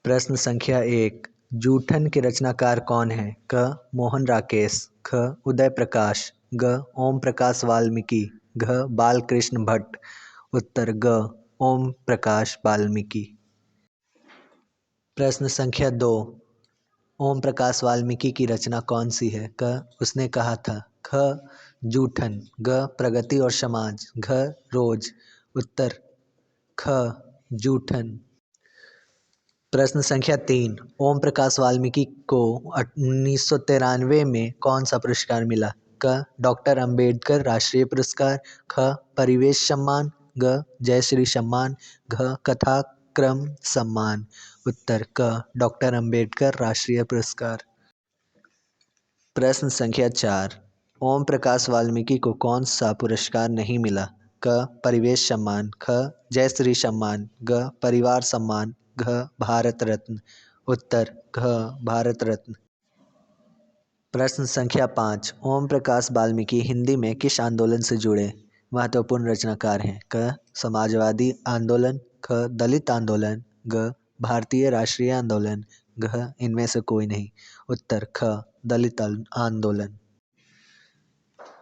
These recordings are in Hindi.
प्रश्न संख्या 1, जूठन के रचनाकार कौन है? क. मोहन राकेश, ख. उदय प्रकाश, ग. ओम प्रकाश वाल्मीकि, घ. बालकृष्ण भट्ट। उत्तर ग. ओम प्रकाश वाल्मीकि। प्रश्न संख्या 2, ओम प्रकाश वाल्मीकि की रचना कौन सी है? क. उसने कहा था, ख. जूठन, ग. प्रगति और समाज, घ. रोज। उत्तर ख. जूठन। प्रश्न संख्या 3, ओम प्रकाश वाल्मीकि को 1993 में कौन सा पुरस्कार मिला? क. डॉक्टर अंबेडकर राष्ट्रीय पुरस्कार, ख. परिवेश सम्मान, ग. जयश्री सम्मान, घ. कथाक्रम सम्मान। उत्तर क. डॉक्टर अंबेडकर राष्ट्रीय पुरस्कार। प्रश्न संख्या 4, ओम प्रकाश वाल्मीकि को कौन सा पुरस्कार नहीं मिला? क. परिवेश सम्मान, ख. जयश्री सम्मान, ग. परिवार सम्मान, घ. भारत रत्न। उत्तर घ. भारत रत्न। प्रश्न संख्या 5, ओम प्रकाश वाल्मीकि हिंदी में किस आंदोलन से जुड़े महत्वपूर्ण रचनाकार हैं? क. समाजवादी आंदोलन, ख. दलित आंदोलन, ग. भारतीय राष्ट्रीय आंदोलन, घ. इनमें से कोई नहीं। उत्तर ख. दलित आंदोलन।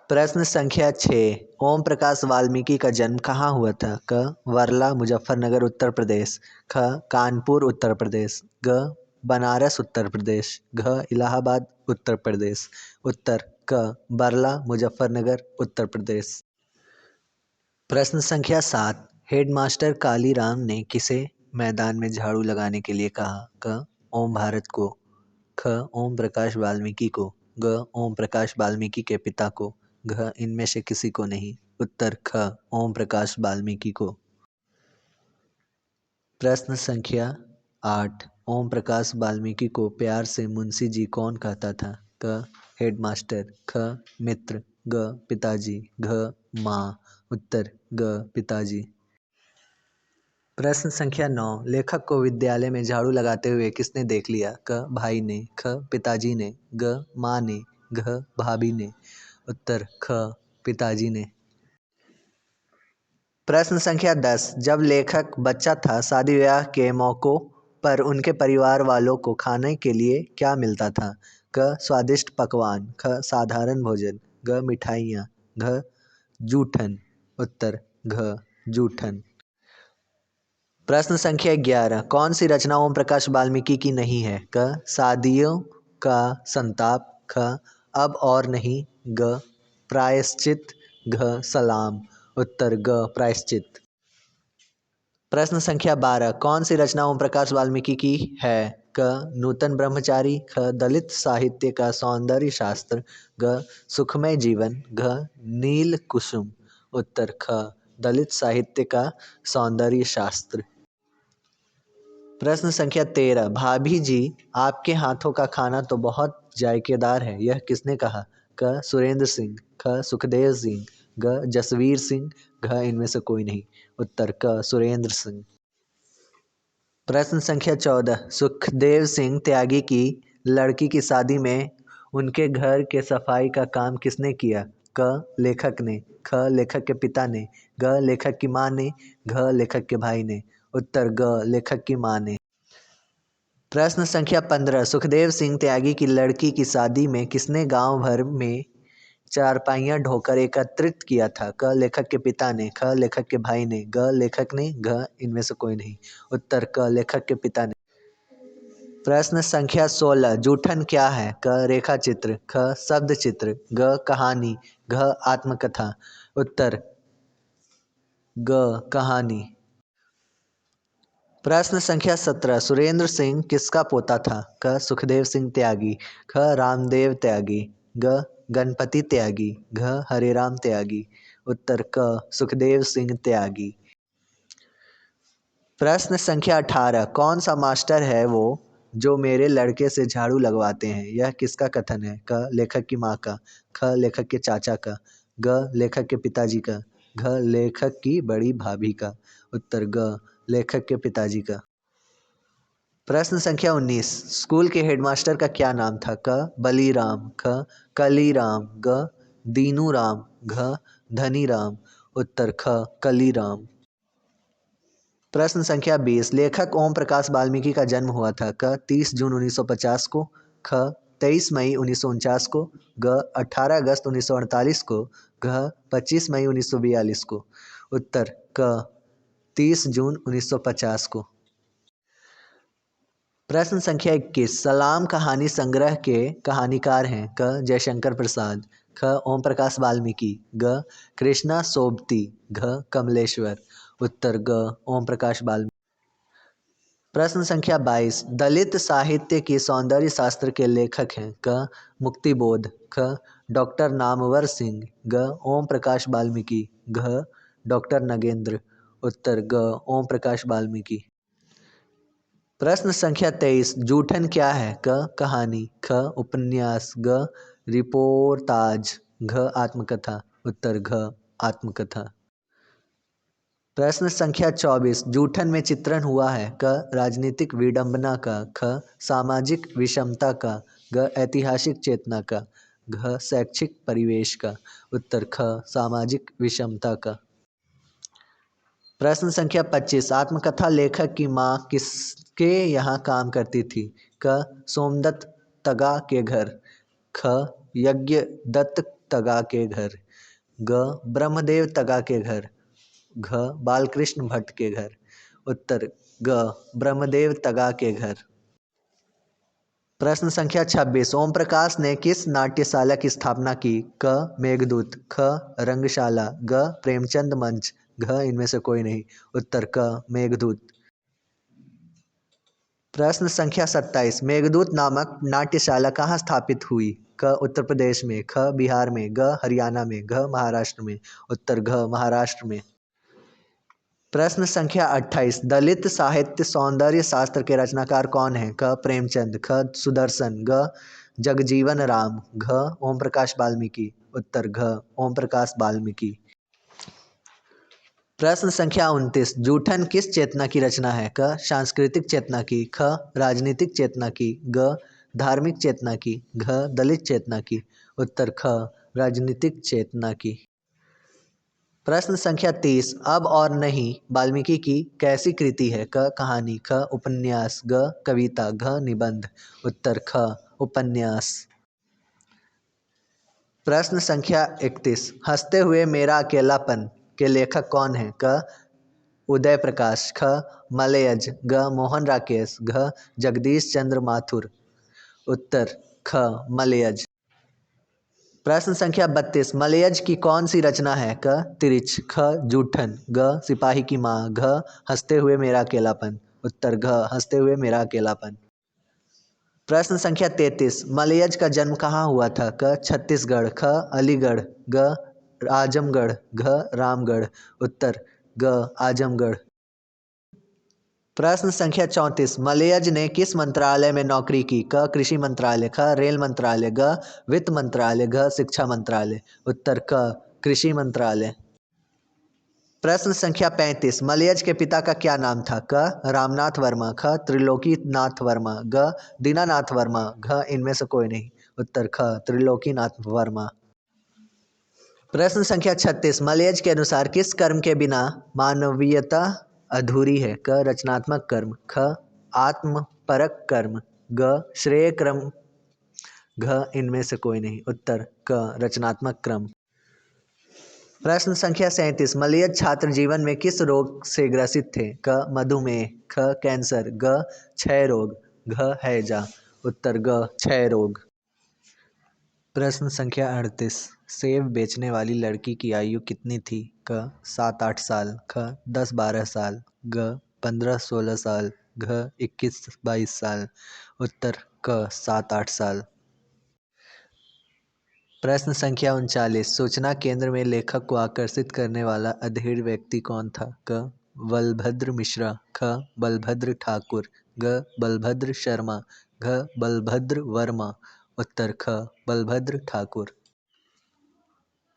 प्रश्न संख्या 6, ओम प्रकाश वाल्मीकि का जन्म कहाँ हुआ था? क. वर्ला मुजफ्फरनगर उत्तर प्रदेश, ख. कानपुर उत्तर प्रदेश, ग. बनारस उत्तर प्रदेश, घ. इलाहाबाद उत्तर प्रदेश। उत्तर क. वर्ला मुजफ्फरनगर उत्तर प्रदेश। प्रश्न संख्या 7, हेडमास्टर कालीराम ने किसे मैदान में झाड़ू लगाने के लिए कहा? क. ओम भारत को, ख. ओम प्रकाश वाल्मीकि को, ग. ओम प्रकाश वाल्मीकि के पिता को, घ. इनमें से किसी को नहीं। उत्तर ख. ओम प्रकाश वाल्मीकि को। प्रश्न संख्या 8, ओम प्रकाश वाल्मीकि को प्यार से मुंशी जी कौन कहता था? क. हेडमास्टर, ख. मित्र, ग. पिताजी, घ. माँ। उत्तर ग. पिताजी। प्रश्न संख्या 9, लेखक को विद्यालय में झाड़ू लगाते हुए किसने देख लिया? क. भाई ने, ख. पिताजी ने, ग. माँ ने, घ. भाभी ने। उत्तर ख. पिताजी ने। प्रश्न संख्या 10, जब लेखक बच्चा था शादी ब्याह के मौकों पर उनके परिवार वालों को खाने के लिए क्या मिलता था? क. स्वादिष्ट पकवान, ख. साधारण भोजन, ग. मिठाइयाँ, घ. जूठन। उत्तर घ. जूठन। प्रश्न संख्या 11, कौन सी रचना ओम प्रकाश वाल्मीकि की नहीं है? क. शादियों का संताप, ख. अब और नहीं, ग. प्रायश्चित, घ. सलाम। उत्तर ग. प्रायश्चित। प्रश्न संख्या 12, कौन सी रचना ओम प्रकाश वाल्मीकि की है? क. नूतन ब्रह्मचारी, ख. दलित साहित्य का सौंदर्य शास्त्र, ग. सुखमय जीवन, घ. नील कुसुम। उत्तर ख. दलित साहित्य का सौंदर्य शास्त्र। प्रश्न संख्या 13, भाभी जी आपके हाथों का खाना तो बहुत जायकेदार है, यह किसने कहा? क. सुरेंद्र सिंह, ख. सुखदेव सिंह, ग. जसवीर सिंह, घ. इनमें से कोई नहीं। उत्तर क. सुरेंद्र सिंह। प्रश्न संख्या 14, सुखदेव सिंह त्यागी की लड़की की शादी में उनके घर के सफाई का काम किसने किया? क. लेखक ने, ख. लेखक के पिता ने, ग. लेखक की माँ ने, घ. लेखक के भाई ने। उत्तर ग. लेखक की माँ ने। प्रश्न संख्या 15, सुखदेव सिंह त्यागी की लड़की की शादी में किसने गांव भर में चारपाइयाँ ढोकर एकत्रित किया था? क. लेखक के पिता ने, ख. लेखक के भाई ने, ग. लेखक ने, घ. इनमें से कोई नहीं। उत्तर क. लेखक के पिता ने। प्रश्न संख्या 16, जूठन क्या है? क. रेखा चित्र, ख. शब्द चित्र, ग. कहानी, घ. आत्मकथा। उत्तर ग. कहानी। प्रश्न संख्या 17, सुरेंद्र सिंह किसका पोता था? क. सुखदेव सिंह त्यागी, ख. रामदेव त्यागी, ग. गणपति त्यागी, घ. हरिराम त्यागी। उत्तर क. सुखदेव सिंह त्यागी। प्रश्न संख्या 18, कौन सा मास्टर है वो जो मेरे लड़के से झाड़ू लगवाते हैं? यह किसका कथन है? क. लेखक की माँ का, ख. लेखक के चाचा का, ग. लेखक के पिताजी का, घ. लेखक की बड़ी भाभी का। उत्तर ग. लेखक के पिताजी का। प्रश्न संख्या 19, स्कूल के हेडमास्टर का क्या नाम था? क. बलीराम, ख. कलीराम, ग. दीनूराम, घ. धनी राम, उत्तर ख कली राम। प्रश्न संख्या 20, लेखक ओम प्रकाश वाल्मीकि का जन्म हुआ था क 30 जून 1950 को, ख 23 मई 1949 को, ग 18 अगस्त 1948 को, घ 25 मई 1942 को, उत्तर क 30 जून 1950 को। प्रश्न संख्या 21, सलाम कहानी संग्रह के कहानीकार हैं क जयशंकर प्रसाद, ख ओम प्रकाश वाल्मीकि, ग कृष्णा सोबती, घ कमलेश्वर, उत्तर ग ओम प्रकाश वाल्मीकि। प्रश्न संख्या 22, दलित साहित्य की सौंदर्य शास्त्र के लेखक हैं क मुक्तिबोध, ख डॉक्टर नामवर सिंह, ग ओम प्रकाश वाल्मीकि, घ डॉक्टर नगेंद्र, उत्तर ग ओम प्रकाश वाल्मीकि। प्रश्न संख्या 23, जूठन क्या है क कहानी, ख उपन्यास, ग रिपोर्ताज, घ आत्मकथा, उत्तर घ आत्मकथा। प्रश्न संख्या 24, जूठन में चित्रण हुआ है क राजनीतिक विडंबना का, ख सामाजिक विषमता का, ग ऐतिहासिक चेतना का, घ शैक्षिक परिवेश का, उत्तर ख सामाजिक विषमता का। प्रश्न संख्या 25, आत्मकथा लेखक की माँ किसके यहाँ काम करती थी क सोमदत्त तगा के घर, ख यज्ञदत्त तगा के घर, ग ब्रह्मदेव तगा के घर, घ बालकृष्ण भट्ट के घर, उत्तर ग ब्रह्मदेव तगा के घर। प्रश्न संख्या 26, ओम प्रकाश ने किस नाट्यशाला की स्थापना की क मेघदूत, ख रंगशाला, ग प्रेमचंद मंच, घ इनमें से कोई नहीं, उत्तर क मेघदूत। प्रश्न संख्या 27, मेघदूत नामक नाट्यशाला कहाँ स्थापित हुई क उत्तर प्रदेश में, ख बिहार में, ग हरियाणा में, घ महाराष्ट्र में, उत्तर घ महाराष्ट्र में। प्रश्न संख्या 28, दलित साहित्य सौंदर्य शास्त्र के रचनाकार कौन हैं क प्रेमचंद, ख सुदर्शन, ग जगजीवन राम, घ ओम प्रकाश वाल्मीकि, उत्तर घ ओम प्रकाश वाल्मीकि। प्रश्न संख्या 29, जूठन किस चेतना की रचना है क सांस्कृतिक चेतना की, ख राजनीतिक चेतना की, ग धार्मिक चेतना की, घ दलित चेतना की, उत्तर ख राजनीतिक चेतना की। प्रश्न संख्या 30, अब और नहीं वाल्मीकि की कैसी कृति है क कहानी, ख उपन्यास, ग कविता, घ निबंध, उत्तर ख उपन्यास। प्रश्न संख्या 31, हंसते हुए मेरा अकेलापन के लेखक कौन है क उदय प्रकाश, ख मलयज, ग मोहन राकेश, घ जगदीश चंद्र माथुर, उत्तर ख मलयज। प्रश्न संख्या 32, मलयज की कौन सी रचना है क तिरिच, ख जूठन, ग सिपाही की माँ, घ हंसते हुए मेरा अकेलापन, उत्तर घ हंसते हुए मेरा अकेलापन। प्रश्न संख्या 33, मलयज का जन्म कहाँ हुआ था क छत्तीसगढ़, ख अलीगढ़, ग आजमगढ़, घ रामगढ़, उत्तर ग आजमगढ़। प्रश्न संख्या 34, मलयज ने किस मंत्रालय में नौकरी की क कृषि मंत्रालय, ख रेल मंत्रालय, ग वित्त मंत्रालय, घ शिक्षा मंत्रालय, उत्तर क कृषि मंत्रालय। प्रश्न संख्या 35, मलयज के पिता का क्या नाम था क रामनाथ वर्मा, ख त्रिलोकी नाथ वर्मा, ग दीनानाथ वर्मा, घ इनमें से कोई नहीं, उत्तर ख त्रिलोकी नाथ वर्मा। प्रश्न संख्या 36, मलयज के अनुसार किस कर्म के बिना मानवीयता अधूरी है क रचनात्मक कर्म, ख आत्मपरक कर्म, ग श्रेय कर्म, घ इनमें से कोई नहीं, उत्तर क रचनात्मक क्रम। प्रश्न संख्या 37, मलयज छात्र जीवन में किस रोग से ग्रसित थे क मधुमेह, ख कैंसर, ग क्षय रोग, घ हैजा, उत्तर ग क्षय रोग। प्रश्न संख्या 38, सेब बेचने वाली लड़की की आयु कितनी थी क 7-8 साल, ख 10-12 साल, ग 15-16 साल, घ 21-22 साल, उत्तर क 7-8 साल। प्रश्न संख्या 39, सूचना केंद्र में लेखक को आकर्षित करने वाला अधेड़ व्यक्ति कौन था क बलभद्र मिश्रा, ख बलभद्र ठाकुर, ग बलभद्र शर्मा, घ बलभद्र वर्मा, उत्तर ख बलभद्र ठाकुर।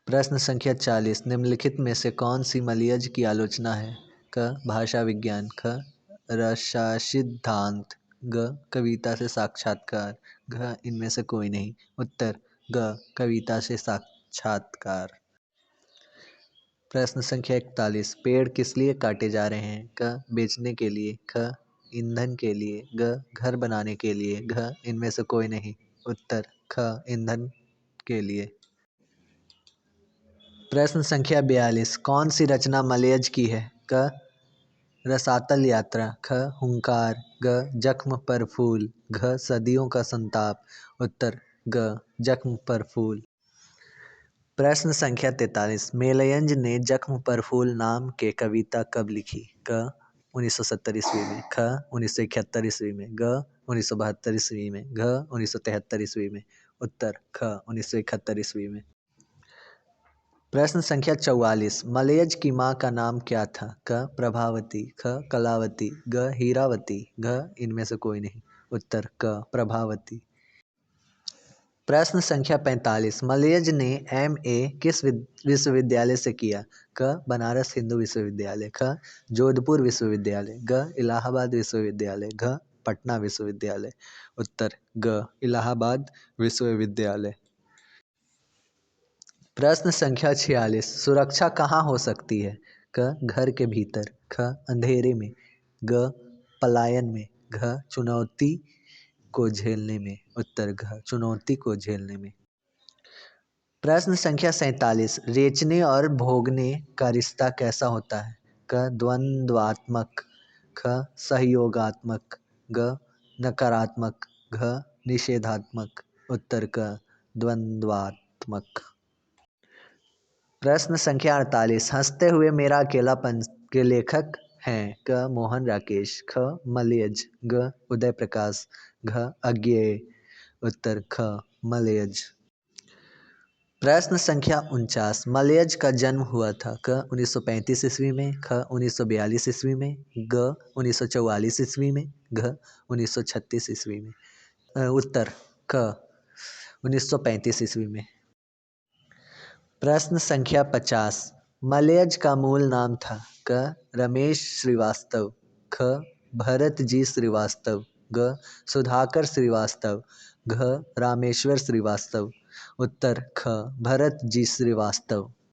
प्रश्न संख्या 40, निम्नलिखित में से कौन सी मलयज की आलोचना है क भाषा विज्ञान, ख रसासिद्धांत, ग कविता से साक्षात्कार, घ इनमें से कोई नहीं, उत्तर ग कविता से साक्षात्कार। प्रश्न संख्या 41, पेड़ किस लिए काटे जा रहे हैं? क, बेचने के लिए, ख, ईंधन के लिए, ग, घर बनाने के लिए, घ, इनमें से कोई नहीं। उत्तर ख, ईंधन के लिए। प्रश्न संख्या 42, कौन सी रचना मलयज की है? क, रसातल यात्रा, ख, हुंकार, ग, जख्म पर फूल, घ, सदियों का संताप। उत्तर ग, जख्म पर फूल। प्रश्न संख्या 43, मेलयंज ने जख्म पर फूल नाम के कविता कब लिखी? क, 1970 ईस्वी में, ख, 1971 ईस्वी में, ग, 1972 ईस्वी में, घ, 1973 ईस्वी में। उत्तर ख, 1971 ईस्वी में। प्रश्न संख्या 44, मलयज की माँ का नाम क्या था? क, प्रभावती, ख, कलावती, ग, हीरावती, घ, इनमें से कोई नहीं। उत्तर क, प्रभावती। प्रश्न संख्या 45, मलयज ने MA किस विश्वविद्यालय से किया? क, बनारस हिंदू विश्वविद्यालय, ख, जोधपुर विश्वविद्यालय, ग, इलाहाबाद विश्वविद्यालय, घ, पटना विश्वविद्यालय। उत्तर ग, इलाहाबाद विश्वविद्यालय। प्रश्न संख्या 46, सुरक्षा कहाँ हो सकती है? क, घर के भीतर, ख, अंधेरे में, ग, पलायन में, घ, चुनौती को झेलने में। उत्तर घ, चुनौती को झेलने में। प्रश्न संख्या 47, रेचने और भोगने का रिश्ता कैसा होता है? क, द्वंद्वात्मक, ख, सहयोगात्मक, ग, नकारात्मक, घ, निषेधात्मक। उत्तर क, द्वंद्वात्मक। प्रश्न संख्या 48, हंसते हुए मेरा अकेलापन के लेखक हैं? क, मोहन राकेश, ख, मलयज, ग, उदय प्रकाश, घ, अज्ञेय। उत्तर ख, मलयज। प्रश्न संख्या 49, मलयज का जन्म हुआ था? क, 1935 ईस्वी में, ख, 1942 ईस्वी में, ग, 1944 ईस्वी में, घ, 1936 ईस्वी में। उत्तर क, 1935 ईस्वी में। प्रश्न संख्या 50, मलयज का मूल नाम था? क, रमेश श्रीवास्तव, ख, भरत जी श्रीवास्तव, ग, सुधाकर श्रीवास्तव, घ, रामेश्वर श्रीवास्तव। उत्तर ख, भरत जी श्रीवास्तव।